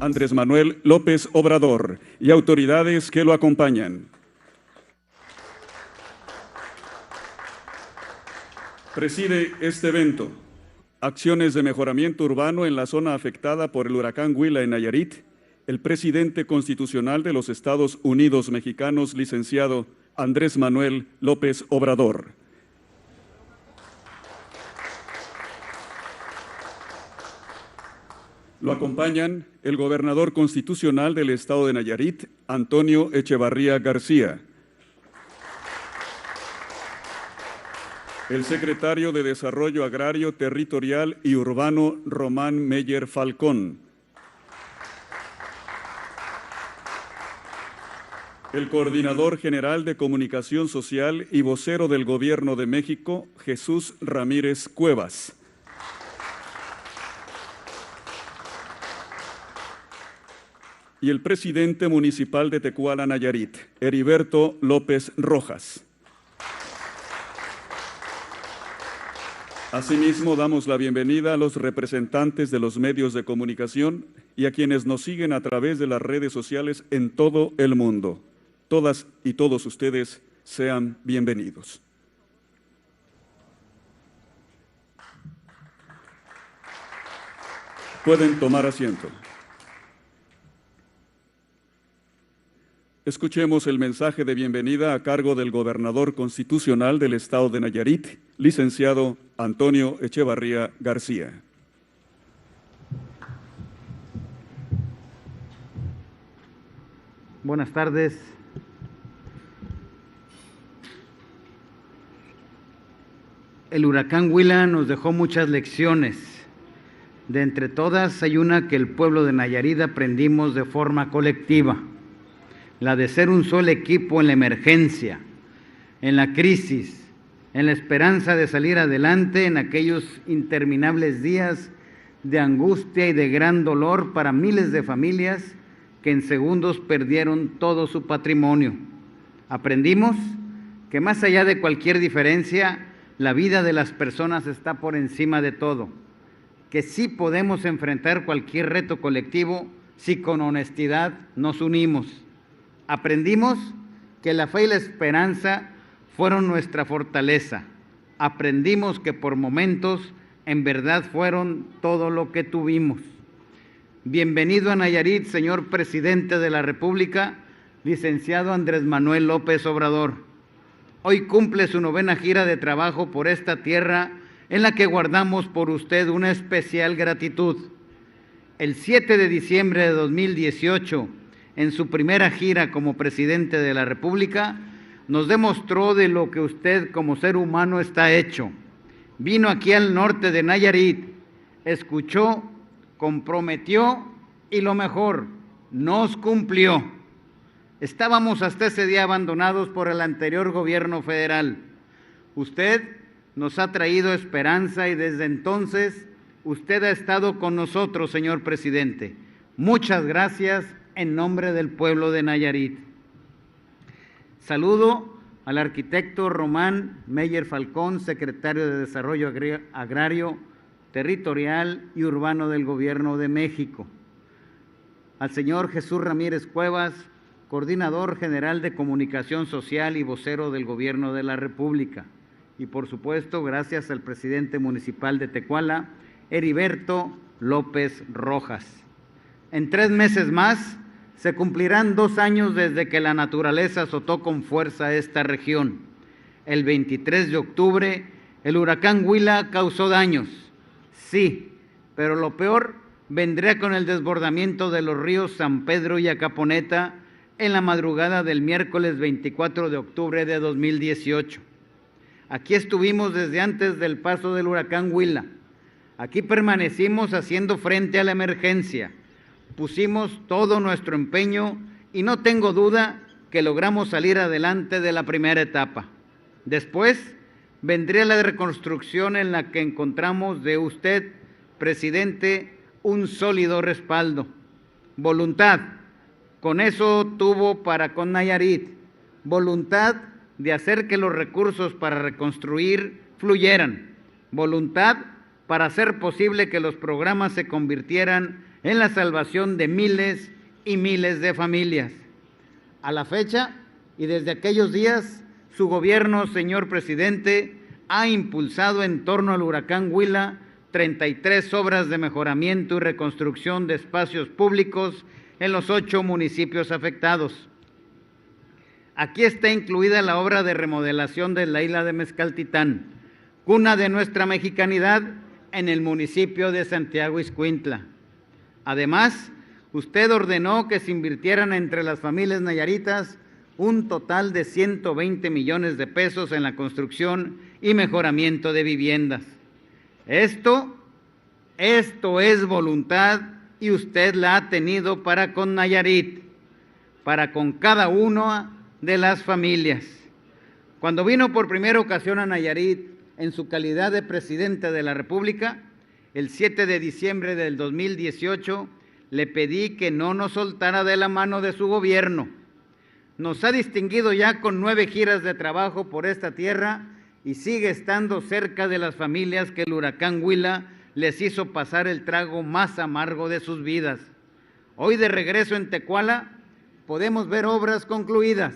Andrés Manuel López Obrador, y autoridades que lo acompañan. Preside este evento acciones de mejoramiento urbano en la zona afectada por el huracán Huila en Nayarit, el presidente constitucional de los Estados Unidos Mexicanos, licenciado Andrés Manuel López Obrador. Lo acompañan el gobernador constitucional del estado de Nayarit, Antonio Echevarría García, el secretario de Desarrollo Agrario, Territorial y Urbano, Román Meyer Falcón, el coordinador general de Comunicación Social y vocero del Gobierno de México, Jesús Ramírez Cuevas, y el presidente municipal de Tecuala, Nayarit, Heriberto López Rojas. Asimismo, damos la bienvenida a los representantes de los medios de comunicación y a quienes nos siguen a través de las redes sociales en todo el mundo. Todas y todos ustedes sean bienvenidos. Pueden tomar asiento. Escuchemos el mensaje de bienvenida a cargo del gobernador constitucional del estado de Nayarit, licenciado Antonio Echevarría García. Buenas tardes. El huracán Huila nos dejó muchas lecciones. De entre todas hay una que el pueblo de Nayarit aprendimos de forma colectiva. La de ser un solo equipo en la emergencia, en la crisis, en la esperanza de salir adelante en aquellos interminables días de angustia y de gran dolor para miles de familias que en segundos perdieron todo su patrimonio. Aprendimos que más allá de cualquier diferencia, la vida de las personas está por encima de todo, que sí podemos enfrentar cualquier reto colectivo si con honestidad nos unimos. Aprendimos que la fe y la esperanza fueron nuestra fortaleza. Aprendimos que por momentos en verdad fueron todo lo que tuvimos. Bienvenido a Nayarit, señor presidente de la República, licenciado Andrés Manuel López Obrador. Hoy cumple su 9ª gira de trabajo por esta tierra en la que guardamos por usted una especial gratitud. El 7 de diciembre de 2018, en su primera gira como presidente de la República, nos demostró de lo que usted como ser humano está hecho. Vino aquí al norte de Nayarit, escuchó, comprometió y lo mejor, nos cumplió. Estábamos hasta ese día abandonados por el anterior gobierno federal. Usted nos ha traído esperanza y desde entonces usted ha estado con nosotros, señor presidente. Muchas gracias en nombre del pueblo de Nayarit. Saludo al arquitecto Román Meyer Falcón, secretario de Desarrollo Agrario, Territorial y Urbano del Gobierno de México. Al señor Jesús Ramírez Cuevas, coordinador general de Comunicación Social y vocero del Gobierno de la República. Y por supuesto, gracias al presidente municipal de Tecuala, Heriberto López Rojas. En 3 meses más, se cumplirán 2 años desde que la naturaleza azotó con fuerza esta región. El 23 de octubre, el huracán Huila causó daños. Sí, pero lo peor vendría con el desbordamiento de los ríos San Pedro y Acaponeta en la madrugada del miércoles 24 de octubre de 2018. Aquí estuvimos desde antes del paso del huracán Huila. Aquí permanecimos haciendo frente a la emergencia. Pusimos todo nuestro empeño y no tengo duda que logramos salir adelante de la primera etapa. Después vendría la reconstrucción en la que encontramos de usted, presidente, un sólido respaldo. Voluntad, con eso tuvo para con Nayarit. Voluntad de hacer que los recursos para reconstruir fluyeran. Voluntad para hacer posible que los programas se convirtieran en la salvación de miles y miles de familias. A la fecha y desde aquellos días, su gobierno, señor presidente, ha impulsado en torno al huracán Huila 33 obras de mejoramiento y reconstrucción de espacios públicos en los 8 municipios afectados. Aquí está incluida la obra de remodelación de la isla de Mezcaltitán, cuna de nuestra mexicanidad en el municipio de Santiago Ixcuintla. Además, usted ordenó que se invirtieran entre las familias nayaritas un total de 120 millones de pesos en la construcción y mejoramiento de viviendas. Esto es voluntad y usted la ha tenido para con Nayarit, para con cada una de las familias. Cuando vino por primera ocasión a Nayarit en su calidad de presidente de la República, el 7 de diciembre del 2018, le pedí que no nos soltara de la mano de su gobierno. Nos ha distinguido ya con 9 giras de trabajo por esta tierra y sigue estando cerca de las familias que el huracán Huila les hizo pasar el trago más amargo de sus vidas. Hoy de regreso en Tecuala podemos ver obras concluidas,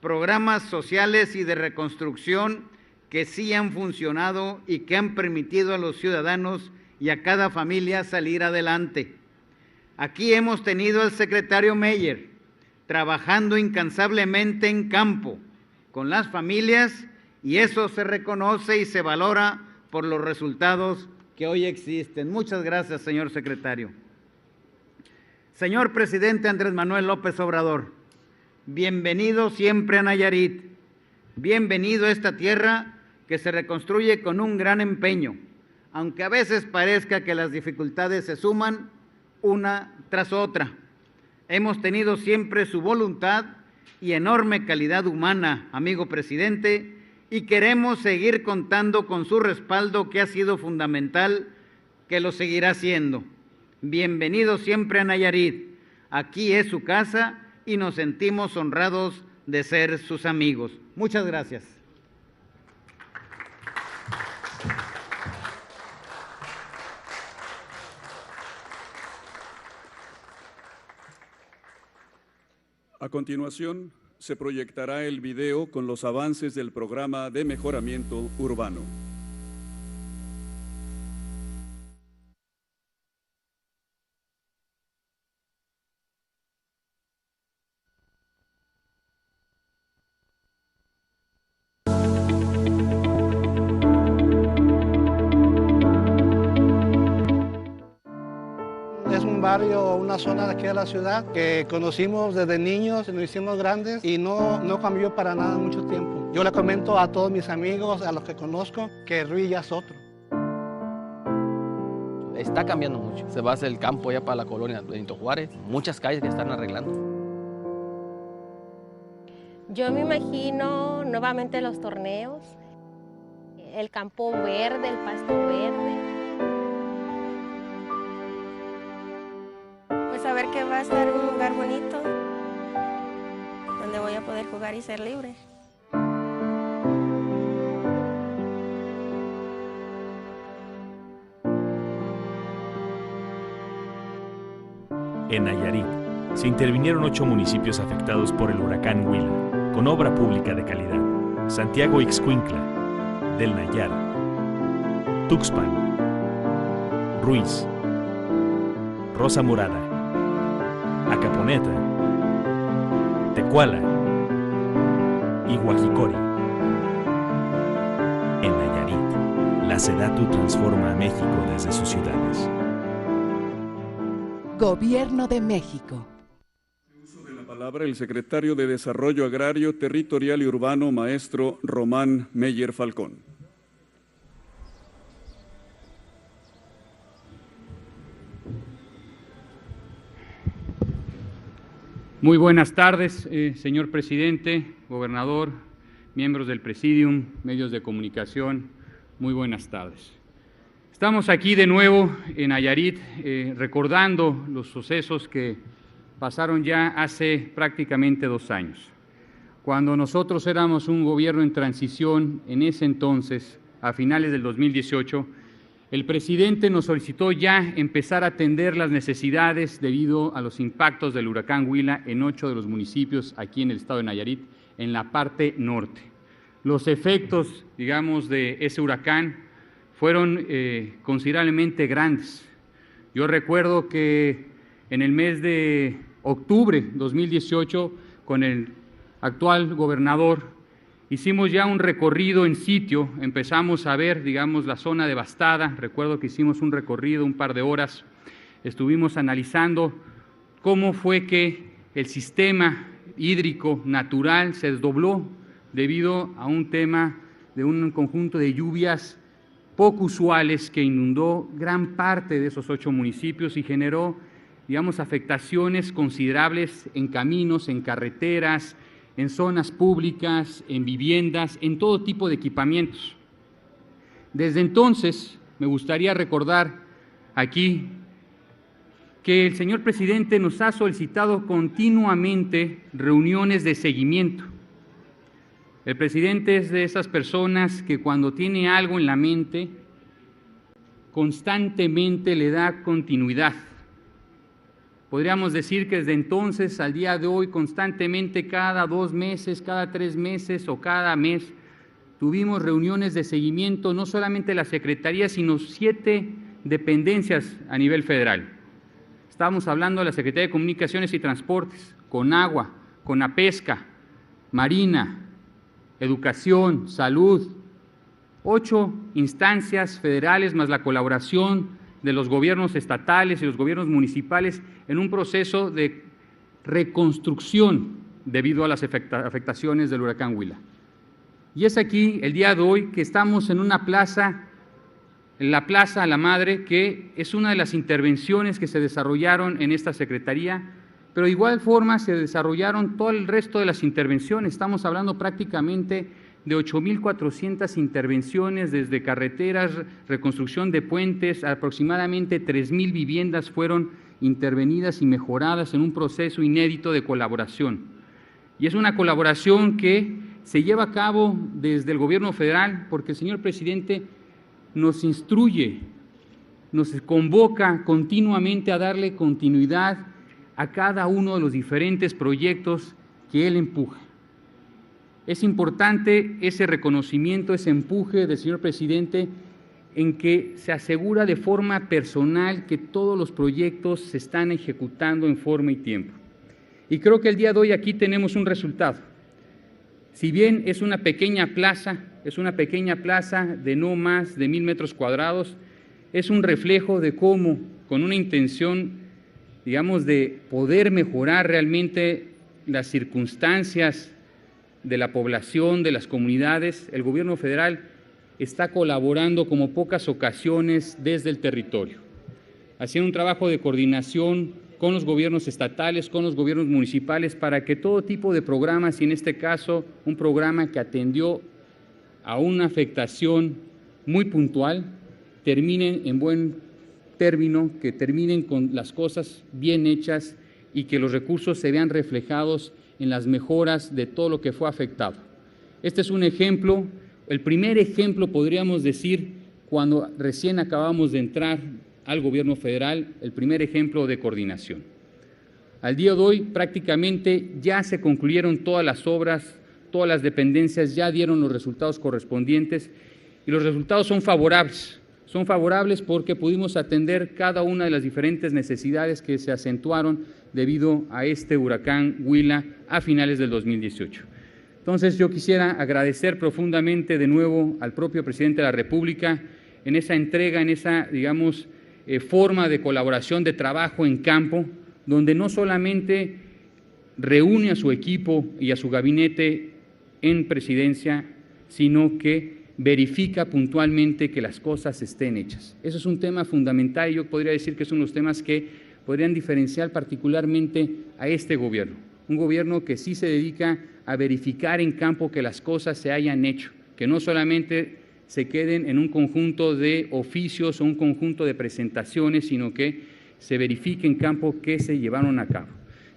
programas sociales y de reconstrucción que sí han funcionado y que han permitido a los ciudadanos y a cada familia salir adelante. Aquí hemos tenido al secretario Meyer trabajando incansablemente en campo con las familias y eso se reconoce y se valora por los resultados que hoy existen. Muchas gracias, señor secretario. Señor presidente Andrés Manuel López Obrador, bienvenido siempre a Nayarit, bienvenido a esta tierra que se reconstruye con un gran empeño, aunque a veces parezca que las dificultades se suman una tras otra. Hemos tenido siempre su voluntad y enorme calidad humana, amigo presidente, y queremos seguir contando con su respaldo que ha sido fundamental, que lo seguirá siendo. Bienvenido siempre a Nayarit. Aquí es su casa y nos sentimos honrados de ser sus amigos. Muchas gracias. A continuación, se proyectará el video con los avances del programa de mejoramiento urbano. Es un barrio, una zona de aquí de la ciudad que conocimos desde niños, nos hicimos grandes y no cambió para nada en mucho tiempo. Yo le comento a todos mis amigos, a los que conozco, que Ruiz ya es otro. Está cambiando mucho. Se va a hacer el campo ya para la colonia Benito Juárez. Muchas calles que están arreglando. Yo me imagino nuevamente los torneos, el campo verde, el pasto verde. Saber que va a estar en un lugar bonito, donde voy a poder jugar y ser libre. En Nayarit, se intervinieron 8 municipios afectados por el huracán Huila, con obra pública de calidad. Santiago Ixcuintla, Del Nayar, Tuxpan, Ruiz, Rosa Morada, Acaponeta, Tecuala y Huajicori. En Nayarit, la SEDATU transforma a México desde sus ciudades. Gobierno de México. Uso de la palabra el secretario de Desarrollo Agrario, Territorial y Urbano, maestro Román Meyer Falcón. Muy buenas tardes, señor presidente, gobernador, miembros del Presidium, medios de comunicación, muy buenas tardes. Estamos aquí de nuevo en Nayarit recordando los sucesos que pasaron ya hace prácticamente 2 años. Cuando nosotros éramos un gobierno en transición, en ese entonces, a finales del 2018, el presidente nos solicitó ya empezar a atender las necesidades debido a los impactos del huracán Huila en 8 de los municipios aquí en el estado de Nayarit, en la parte norte. Los efectos, digamos, de ese huracán fueron considerablemente grandes. Yo recuerdo que en el mes de octubre de 2018, con el actual gobernador, hicimos ya un recorrido en sitio, empezamos a ver, digamos, la zona devastada. Recuerdo que hicimos un recorrido, un par de horas, estuvimos analizando cómo fue que el sistema hídrico natural se desdobló debido a un tema de un conjunto de lluvias poco usuales que inundó gran parte de esos 8 municipios y generó, digamos, afectaciones considerables en caminos, en carreteras, en zonas públicas, en viviendas, en todo tipo de equipamientos. Desde entonces, me gustaría recordar aquí que el señor presidente nos ha solicitado continuamente reuniones de seguimiento. El presidente es de esas personas que cuando tiene algo en la mente, constantemente le da continuidad. Podríamos decir que desde entonces al día de hoy, constantemente cada 2 meses, cada 3 meses o cada mes, tuvimos reuniones de seguimiento, no solamente de la Secretaría, sino 7 dependencias a nivel federal. Estamos hablando de la Secretaría de Comunicaciones y Transportes, Conagua, Conapesca, Marina, Educación, Salud, 8 instancias federales más la colaboración de los gobiernos estatales y los gobiernos municipales en un proceso de reconstrucción debido a las afectaciones del huracán Huila. Y es aquí, el día de hoy, que estamos en una plaza, en la Plaza La Madre, que es una de las intervenciones que se desarrollaron en esta Secretaría, pero de igual forma se desarrollaron todo el resto de las intervenciones. Estamos hablando prácticamente de 8,400 intervenciones, desde carreteras, reconstrucción de puentes, aproximadamente 3,000 viviendas fueron intervenidas y mejoradas en un proceso inédito de colaboración. Y es una colaboración que se lleva a cabo desde el gobierno federal, porque el señor presidente nos instruye, nos convoca continuamente a darle continuidad a cada uno de los diferentes proyectos que él empuja. Es importante ese reconocimiento, ese empuje del señor presidente en que se asegura de forma personal que todos los proyectos se están ejecutando en forma y tiempo. Y creo que el día de hoy aquí tenemos un resultado. Si bien es una pequeña plaza de no más de 1,000 metros cuadrados, es un reflejo de cómo, con una intención, digamos, de poder mejorar realmente las circunstancias de la población, de las comunidades, el gobierno federal está colaborando como pocas ocasiones desde el territorio, haciendo un trabajo de coordinación con los gobiernos estatales, con los gobiernos municipales, para que todo tipo de programas, y en este caso un programa que atendió a una afectación muy puntual, terminen en buen término, que terminen con las cosas bien hechas y que los recursos se vean reflejados en las mejoras de todo lo que fue afectado. Este es un ejemplo, el primer ejemplo, podríamos decir, cuando recién acabamos de entrar al gobierno federal, el primer ejemplo de coordinación. Al día de hoy prácticamente ya se concluyeron todas las obras, todas las dependencias ya dieron los resultados correspondientes y los resultados son favorables. Son favorables porque pudimos atender cada una de las diferentes necesidades que se acentuaron debido a este huracán Huila a finales del 2018. Entonces yo quisiera agradecer profundamente de nuevo al propio presidente de la República en esa entrega, en esa, digamos, forma de colaboración, de trabajo en campo, donde no solamente reúne a su equipo y a su gabinete en presidencia, sino que verifica puntualmente que las cosas estén hechas. Eso es un tema fundamental y yo podría decir que es uno de los temas que podrían diferenciar particularmente a este gobierno. Un gobierno que sí se dedica a verificar en campo que las cosas se hayan hecho, que no solamente se queden en un conjunto de oficios o un conjunto de presentaciones, sino que se verifique en campo que se llevaron a cabo.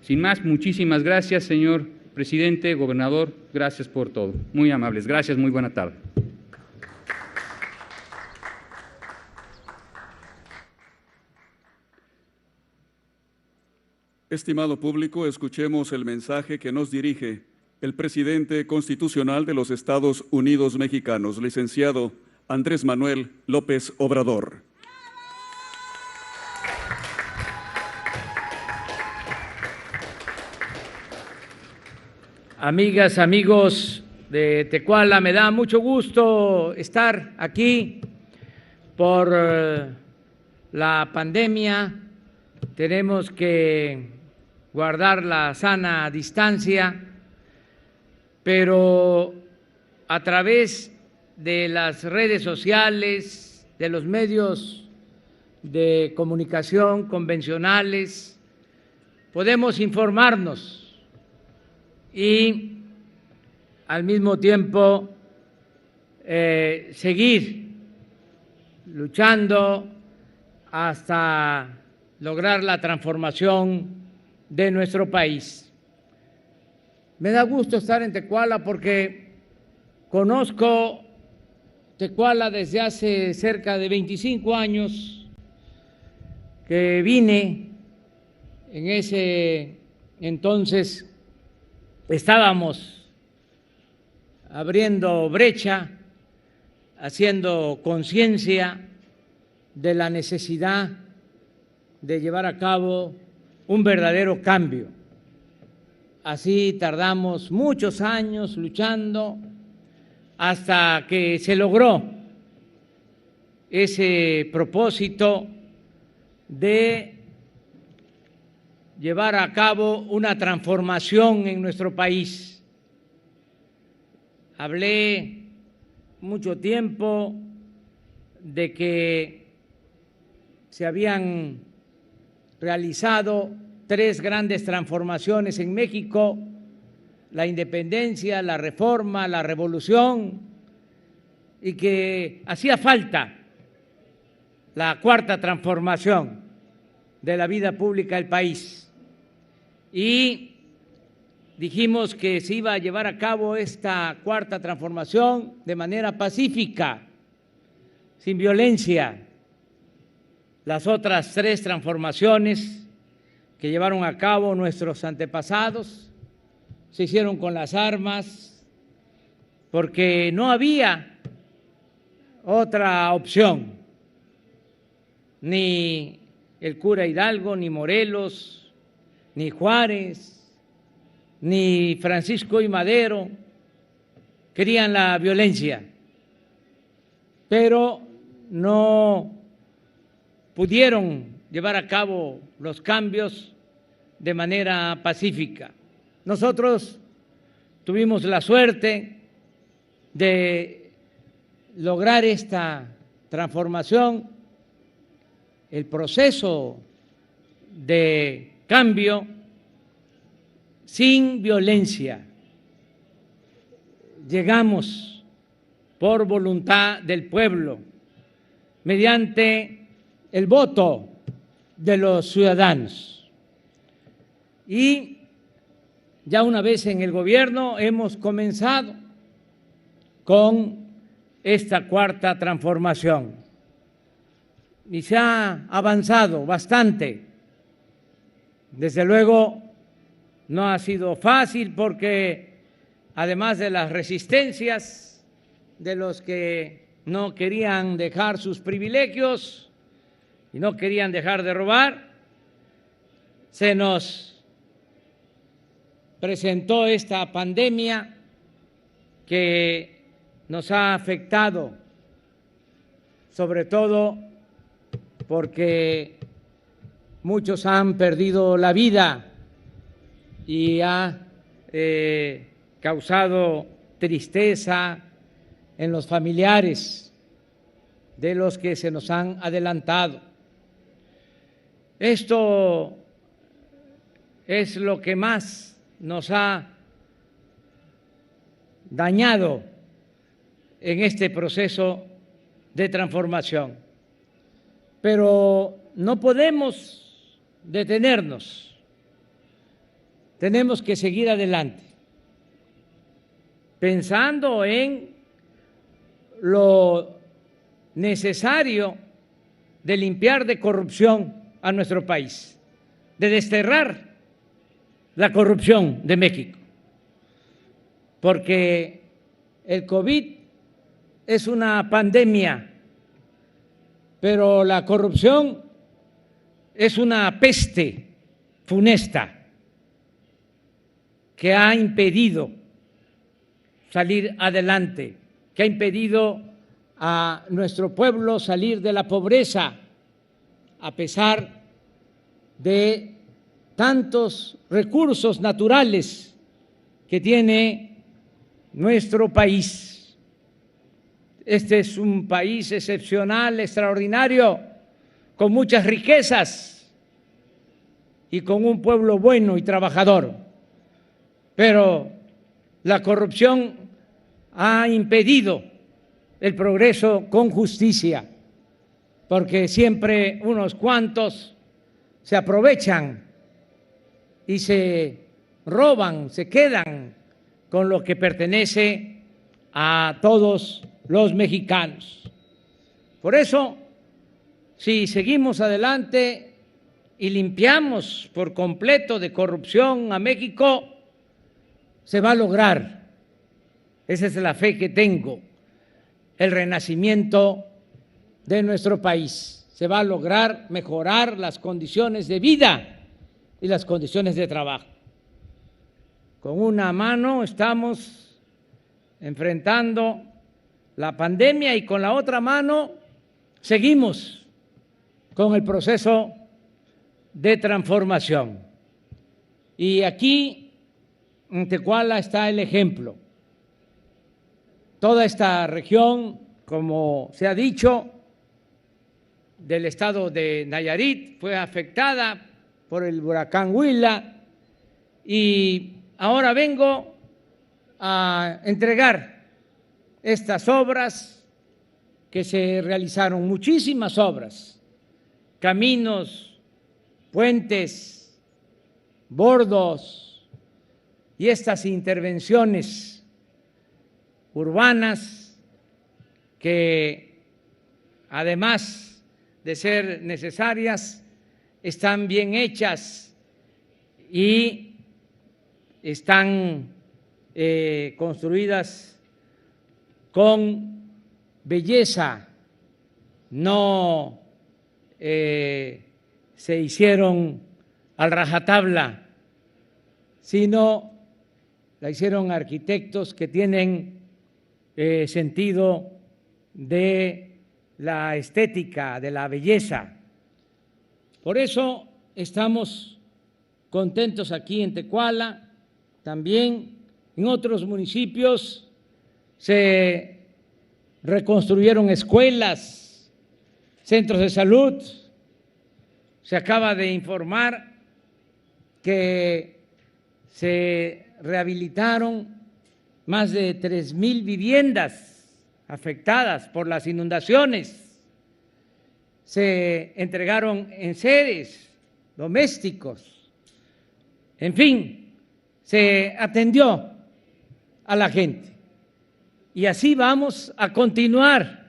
Sin más, muchísimas gracias, señor presidente, gobernador, gracias por todo. Muy amables, gracias, muy buena tarde. Estimado público, escuchemos el mensaje que nos dirige el presidente constitucional de los Estados Unidos Mexicanos, licenciado Andrés Manuel López Obrador. Amigas, amigos de Tecuala, me da mucho gusto estar aquí por la pandemia. Tenemos que guardar la sana distancia, pero a través de las redes sociales, de los medios de comunicación convencionales, podemos informarnos y al mismo tiempo seguir luchando hasta lograr la transformación de nuestro país. Me da gusto estar en Tecuala porque conozco Tecuala desde hace cerca de 25 años que vine. En ese entonces estábamos abriendo brecha, haciendo conciencia de la necesidad de llevar a cabo un verdadero cambio. Así tardamos muchos años luchando hasta que se logró ese propósito de llevar a cabo una transformación en nuestro país. Hablé mucho tiempo de que se habían realizado 3 grandes transformaciones en México: la independencia, la reforma, la revolución, y que hacía falta la 4ª transformación de la vida pública del país. Y dijimos que se iba a llevar a cabo esta 4ª transformación de manera pacífica, sin violencia. Las otras 3 transformaciones que llevaron a cabo nuestros antepasados se hicieron con las armas, porque no había otra opción. Ni el cura Hidalgo, ni Morelos, ni Juárez, ni Francisco y Madero querían la violencia, pero no pudieron llevar a cabo los cambios de manera pacífica. Nosotros tuvimos la suerte de lograr esta transformación, el proceso de cambio sin violencia. Llegamos por voluntad del pueblo, mediante el voto de los ciudadanos. Y ya una vez en el gobierno hemos comenzado con esta 4ª transformación y se ha avanzado bastante. Desde luego no ha sido fácil, porque además de las resistencias de los que no querían dejar sus privilegios y no querían dejar de robar, se nos presentó esta pandemia que nos ha afectado, sobre todo porque muchos han perdido la vida y ha causado tristeza en los familiares de los que se nos han adelantado. Esto es lo que más nos ha dañado en este proceso de transformación. Pero no podemos detenernos, tenemos que seguir adelante, pensando en lo necesario de limpiar de corrupción a nuestro país, de desterrar la corrupción de México, porque el COVID es una pandemia, pero la corrupción es una peste funesta que ha impedido salir adelante, que ha impedido a nuestro pueblo salir de la pobreza, a pesar de tantos recursos naturales que tiene nuestro país. Este es un país excepcional, extraordinario, con muchas riquezas y con un pueblo bueno y trabajador. Pero la corrupción ha impedido el progreso con justicia, porque siempre unos cuantos se aprovechan y se roban, se quedan con lo que pertenece a todos los mexicanos. Por eso, si seguimos adelante y limpiamos por completo de corrupción a México, se va a lograr, esa es la fe que tengo, el renacimiento de nuestro país. Se va a lograr mejorar las condiciones de vida y las condiciones de trabajo. Con una mano estamos enfrentando la pandemia y con la otra mano seguimos con el proceso de transformación. Y aquí en Tecuala está el ejemplo. Toda esta región, como se ha dicho, del estado de Nayarit fue afectada por el huracán Huila y ahora vengo a entregar estas obras que se realizaron, muchísimas obras, caminos, puentes, bordos y estas intervenciones urbanas que, además de ser necesarias, están bien hechas y están construidas con belleza, no se hicieron al rajatabla, sino la hicieron arquitectos que tienen sentido de la estética, de la belleza. Por eso estamos contentos aquí en Tecuala, también en otros municipios se reconstruyeron escuelas, centros de salud. Se acaba de informar que se rehabilitaron más de 3,000 viviendas afectadas por las inundaciones. Se entregaron enseres domésticos. En fin, se atendió a la gente. Y así vamos a continuar.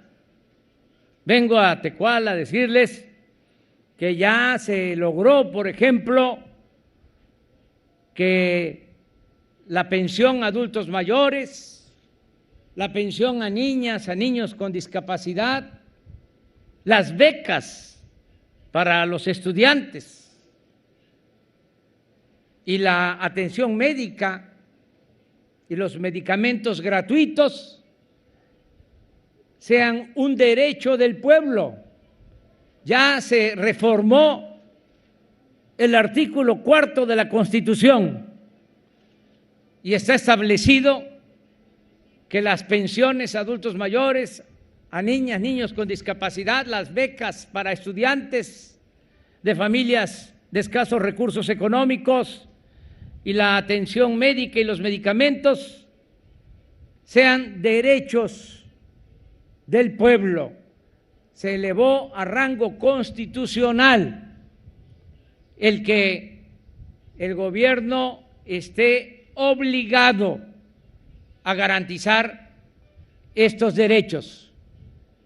Vengo a Tecuala a decirles que ya se logró, por ejemplo, que la pensión a adultos mayores, la pensión a niñas, a niños con discapacidad, las becas para los estudiantes y la atención médica y los medicamentos gratuitos sean un derecho del pueblo. Ya se reformó el artículo 4 de la Constitución y está establecido que las pensiones a adultos mayores, a niñas, niños con discapacidad, las becas para estudiantes de familias de escasos recursos económicos y la atención médica y los medicamentos sean derechos del pueblo. Se elevó a rango constitucional el que el gobierno esté obligado a garantizar estos derechos.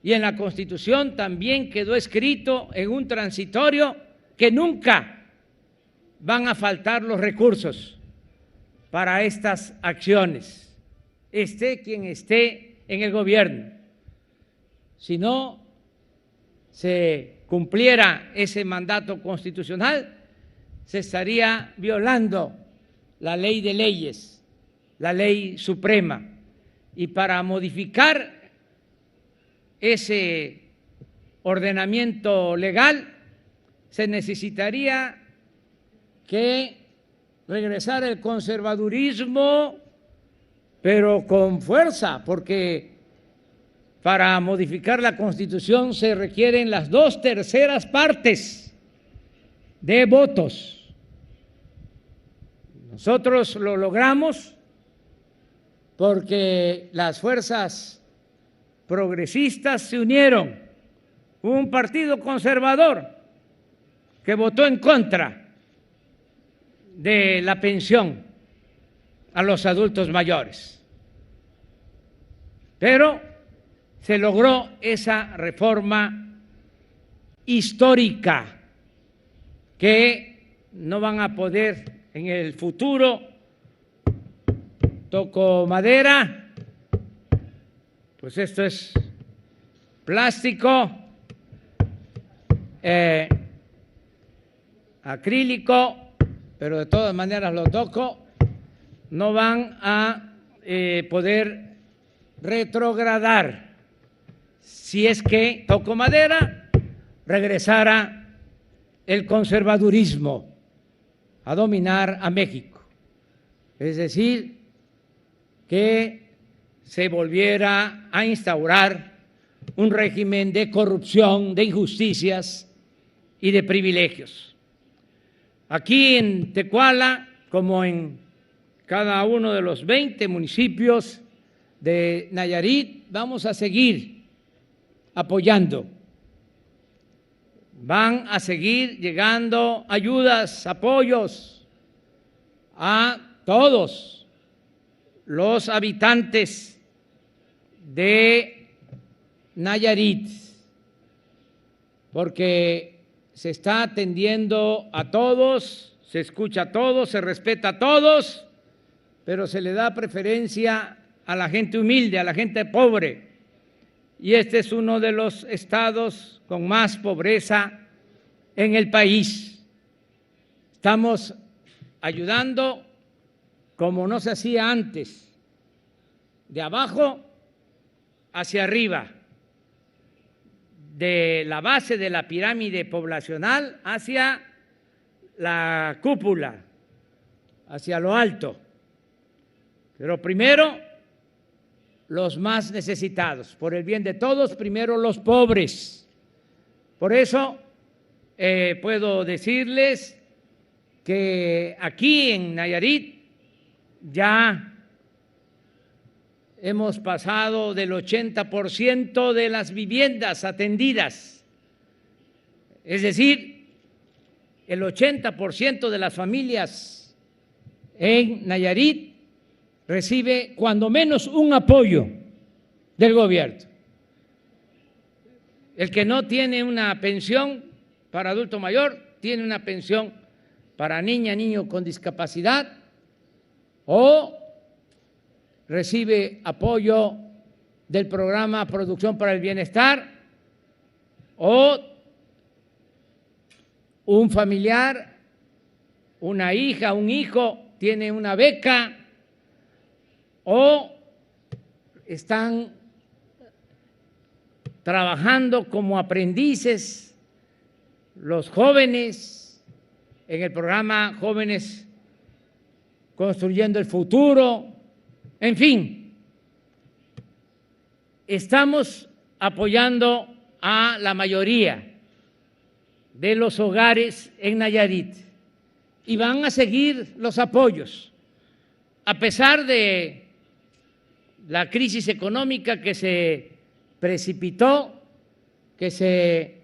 Y en la Constitución también quedó escrito en un transitorio que nunca van a faltar los recursos para estas acciones, esté quien esté en el gobierno. Si no se cumpliera ese mandato constitucional, se estaría violando la ley de leyes, la ley suprema. Y para modificar ese ordenamiento legal se necesitaría que regresara el conservadurismo, pero con fuerza, porque para modificar la Constitución se requieren las 2/3 partes de votos. Nosotros lo logramos porque las fuerzas progresistas se unieron. Hubo un partido conservador que votó en contra de la pensión a los adultos mayores. Pero se logró esa reforma histórica que no van a poder en el futuro, toco madera, pues esto es plástico, acrílico, pero de todas maneras lo toco, no van a poder retrogradar si es que, toco madera, regresara el conservadurismo a dominar a México. Es decir, que se volviera a instaurar un régimen de corrupción, de injusticias y de privilegios. Aquí en Tecuala, como en cada uno de los 20 municipios de Nayarit, vamos a seguir apoyando. Van a seguir llegando ayudas, apoyos a todos los habitantes de Nayarit, porque se está atendiendo a todos, se escucha a todos, se respeta a todos, pero se le da preferencia a la gente humilde, a la gente pobre. Y este es uno de los estados con más pobreza en el país. Estamos ayudando como no se hacía antes, de abajo hacia arriba, de la base de la pirámide poblacional hacia la cúpula, hacia lo alto. Pero primero los más necesitados, por el bien de todos, primero los pobres. Por eso puedo decirles que aquí en Nayarit ya hemos pasado del 80% de las viviendas atendidas, es decir, el 80% de las familias en Nayarit recibe cuando menos un apoyo del gobierno. El que no tiene una pensión para adulto mayor, tiene una pensión para niña, niño con discapacidad, o recibe apoyo del programa Producción para el Bienestar, o un familiar, una hija, un hijo tiene una beca, o están trabajando como aprendices los jóvenes en el programa Jóvenes Construyendo el Futuro. En fin, estamos apoyando a la mayoría de los hogares en Nayarit y van a seguir los apoyos, a pesar de la crisis económica que se precipitó, que se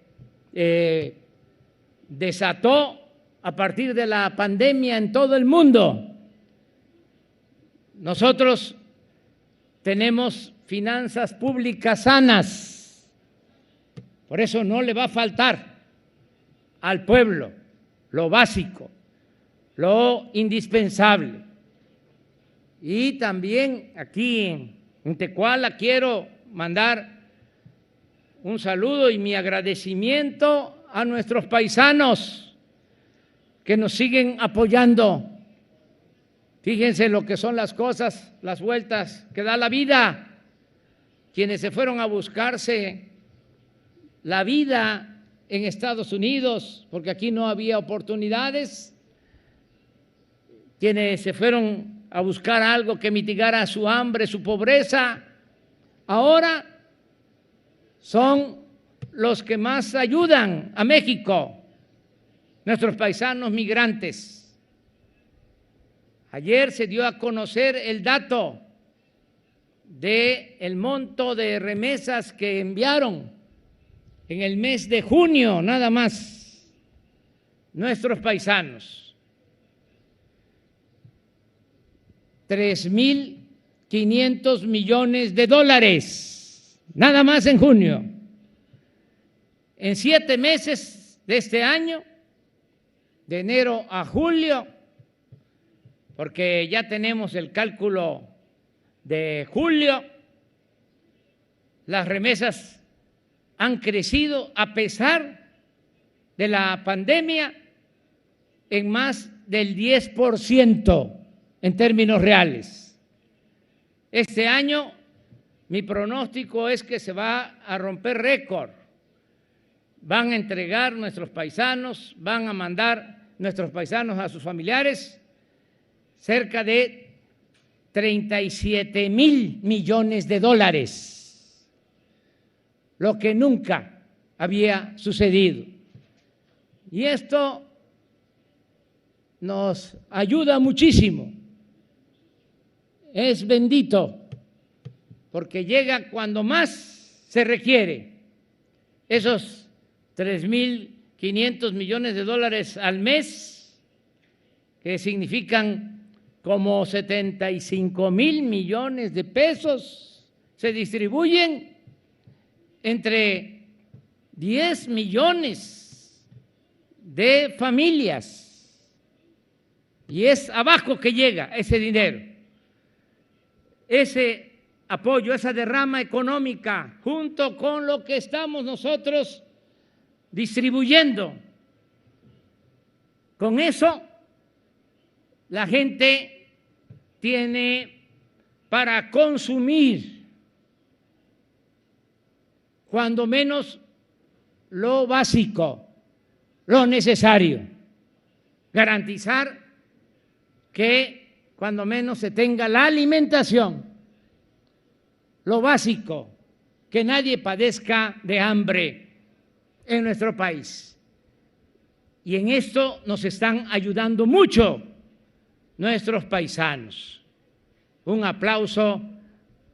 desató a partir de la pandemia en todo el mundo. Nosotros tenemos finanzas públicas sanas, por eso no le va a faltar al pueblo lo básico. lo indispensable. Y también aquí en Tecuala quiero mandar un saludo y mi agradecimiento a nuestros paisanos que nos siguen apoyando. Fíjense lo que son las cosas, las vueltas que da la vida. Quienes se fueron a buscarse la vida en Estados Unidos, porque aquí no había oportunidades, quienes se fueron a buscar algo que mitigara su hambre, su pobreza, ahora son los que más ayudan a México, nuestros paisanos migrantes. Ayer se dio a conocer el dato del monto de remesas que enviaron en el mes de junio, nada más, nuestros paisanos. 3.500 millones de dólares, nada más en junio. En 7 meses de este año, de enero a julio, porque ya tenemos el cálculo de julio, las remesas han crecido a pesar de la pandemia en más del 10% en términos reales. Este año mi pronóstico es que se va a romper récord. Van a entregar nuestros paisanos, van a mandar nuestros paisanos a sus familiares cerca de 37,000 millones de dólares, lo que nunca había sucedido. Y esto nos ayuda muchísimo. Es bendito porque llega cuando más se requiere. Esos 3.500 millones de dólares al mes, que significan como 75,000 millones de pesos, se distribuyen entre 10 millones de familias. Y es abajo que llega ese dinero. Ese apoyo, esa derrama económica, junto con lo que estamos nosotros distribuyendo. Con eso, la gente tiene para consumir, cuando menos lo básico, lo necesario. Garantizar que cuando menos se tenga la alimentación, lo básico, que nadie padezca de hambre en nuestro país. Y en esto nos están ayudando mucho nuestros paisanos. Un aplauso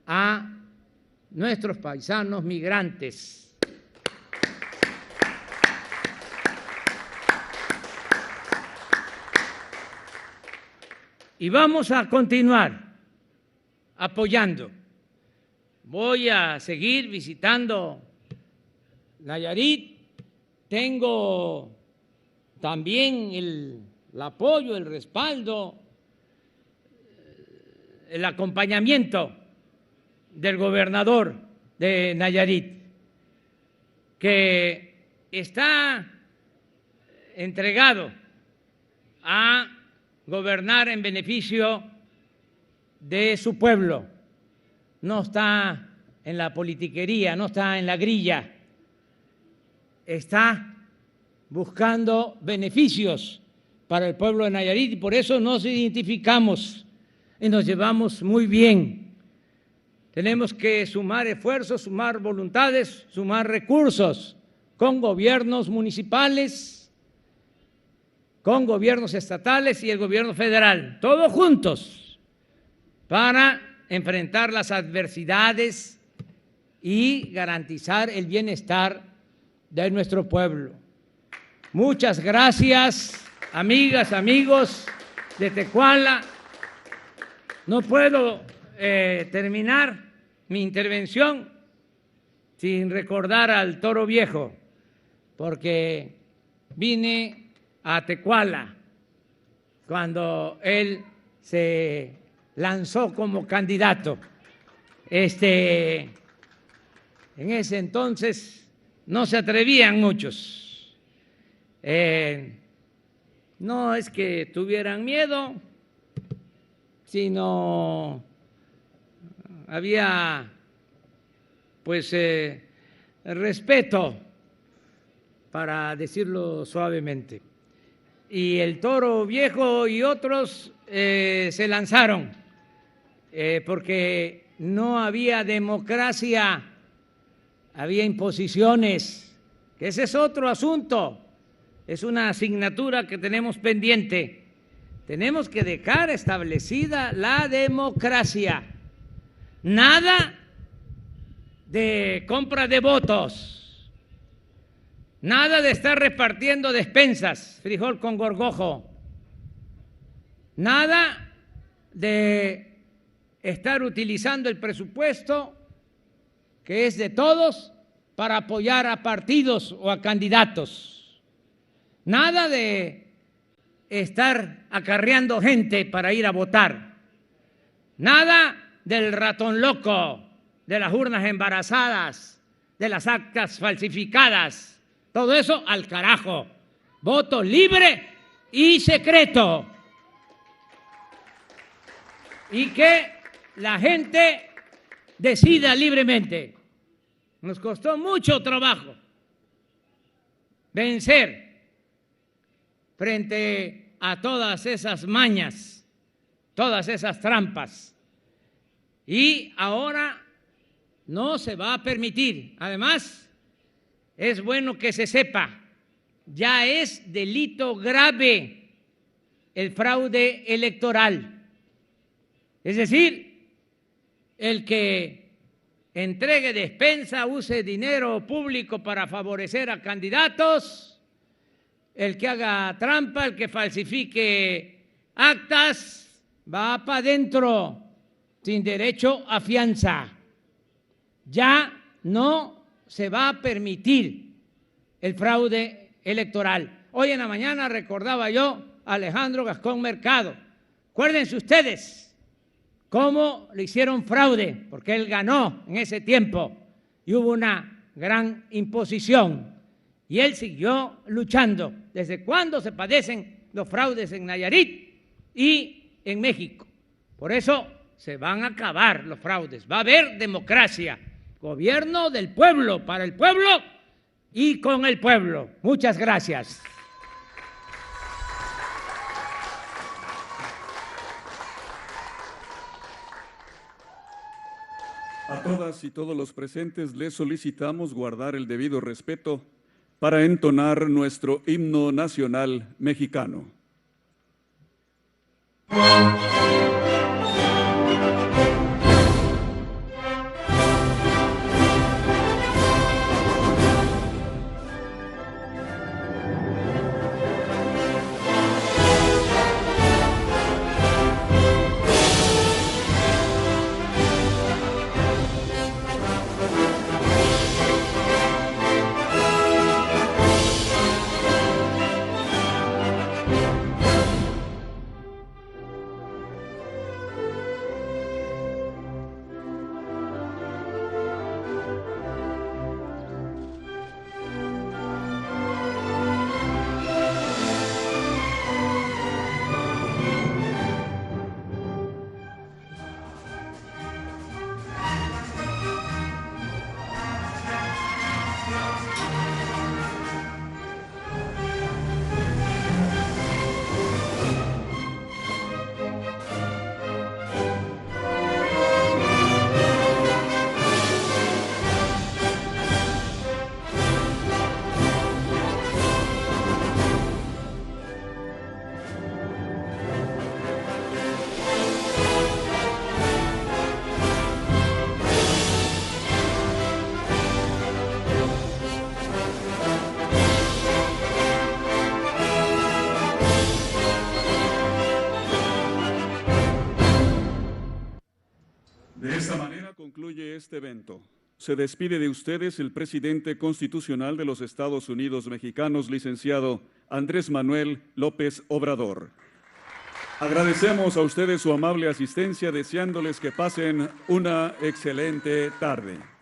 a nuestros paisanos migrantes. Y vamos a continuar apoyando. Voy a seguir visitando Nayarit. Tengo también el apoyo, el respaldo, el acompañamiento del gobernador de Nayarit, que está entregado a gobernar en beneficio de su pueblo. No está en la politiquería, no está en la grilla, está buscando beneficios para el pueblo de Nayarit y por eso nos identificamos y nos llevamos muy bien. Tenemos que sumar esfuerzos, sumar voluntades, sumar recursos con gobiernos municipales, con gobiernos estatales y el gobierno federal, todos juntos para enfrentar las adversidades y garantizar el bienestar de nuestro pueblo. Muchas gracias, amigas, amigos de Tecuala. No puedo terminar mi intervención sin recordar al Toro Viejo, porque vine a Tecuala cuando él se lanzó como candidato. En ese entonces no se atrevían muchos. No es que tuvieran miedo, sino había pues respeto, para decirlo suavemente. Y el Toro Viejo y otros se lanzaron porque no había democracia, había imposiciones, que ese es otro asunto, es una asignatura que tenemos pendiente. Tenemos que dejar establecida la democracia. Nada de compra de votos, nada de estar repartiendo despensas, frijol con gorgojo, nada de estar utilizando el presupuesto que es de todos para apoyar a partidos o a candidatos, nada de estar acarreando gente para ir a votar, nada del ratón loco, de las urnas embarazadas, de las actas falsificadas, todo eso al carajo. Voto libre y secreto. Y que la gente decida libremente. Nos costó mucho trabajo vencer frente a todas esas mañas, todas esas trampas. Y ahora no se va a permitir. Además, es bueno que se sepa, ya es delito grave el fraude electoral. Es decir, el que entregue despensa, use dinero público para favorecer a candidatos, el que haga trampa, el que falsifique actas, va para adentro sin derecho a fianza. Ya no se va a permitir el fraude electoral. Hoy en la mañana recordaba yo a Alejandro Gascón Mercado. Acuérdense ustedes cómo le hicieron fraude, porque él ganó en ese tiempo y hubo una gran imposición. Y él siguió luchando. ¿Desde cuándo se padecen los fraudes en Nayarit y en México? Por eso se van a acabar los fraudes. Va a haber democracia. Gobierno del pueblo, para el pueblo y con el pueblo. Muchas gracias. A todas y todos los presentes les solicitamos guardar el debido respeto para entonar nuestro himno nacional mexicano. De esta manera concluye este evento. Se despide de ustedes el presidente constitucional de los Estados Unidos Mexicanos, licenciado Andrés Manuel López Obrador. Agradecemos a ustedes su amable asistencia, deseándoles que pasen una excelente tarde.